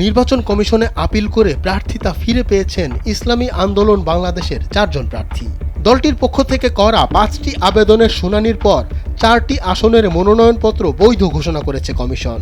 নির্বাচন কমিশনে আপিল করে প্রার্থিতা ফিরে পেয়েছেন ইসলামী আন্দোলন বাংলাদেশের 4 জন প্রার্থী। দলটির পক্ষ থেকে করা 5টি আবেদনের শুনানির পর 4টি আসনের মনোনয়নপত্র বৈধ ঘোষণা করেছে কমিশন।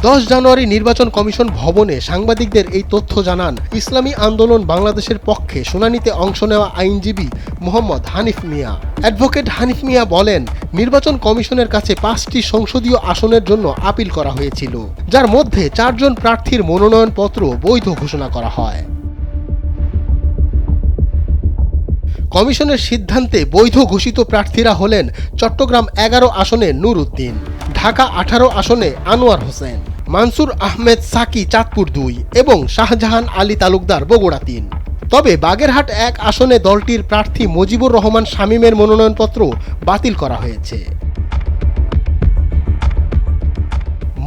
10 জানুয়ারি নির্বাচন কমিশন ভবনে সাংবাদিকদের এই তথ্য জানান ইসলামী আন্দোলন বাংলাদেশের পক্ষে শুনানিতে অংশ নেওয়া আইনজীবী মোহাম্মদ হানিফ মিয়া। অ্যাডভোকেট হানিফ মিয়া বলেন, নির্বাচন কমিশনের কাছে 5টি সংসদীয় আসনের জন্য আপিল করা হয়েছিল, যার মধ্যে 4 জন প্রার্থীর মনোনয়নপত্র বৈধ ঘোষণা করা হয়। কমিশনের সিদ্ধান্তে বৈধ ঘোষিত প্রার্থীরা হলেন চট্টগ্রাম 11 আসনে নূর উদ্দিন, ঢাকা 18 আসনে আনোয়ার হোসেন, মানসুর আহমেদ সাকি চাঁদপুর 2 এবং শাহজাহান আলী তালুকদার বগুড়া 3। তবে বাগেরহাট 1 আসনে দলটির প্রার্থী মুজিবুর রহমান শামীমের মনোনয়নপত্র বাতিল করা হয়েছে।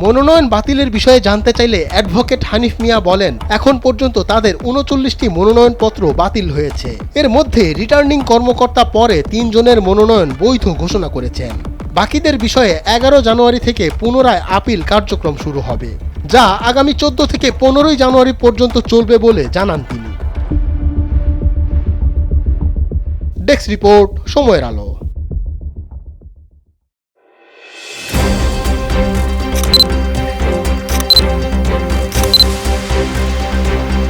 মনোনয়ন বাতিলের বিষয়ে জানতে চাইলে অ্যাডভোকেট হানিফ মিয়া বলেন, এখন পর্যন্ত তাদের 39টি মনোনয়নপত্র বাতিল হয়েছে। এর মধ্যে রিটার্নিং কর্মকর্তা পরে 3 জনের মনোনয়ন বৈধ ঘোষণা করেছেন। বাকিদের বিষয়ে 11 জানুয়ারি থেকে পুনরায় আপিল কার্যক্রম শুরু হবে, যা আগামী 14 থেকে 15 জানুয়ারি পর্যন্ত চলবে বলে জানান তিনি। ডেস্ক রিপোর্ট, সময়ের আলো।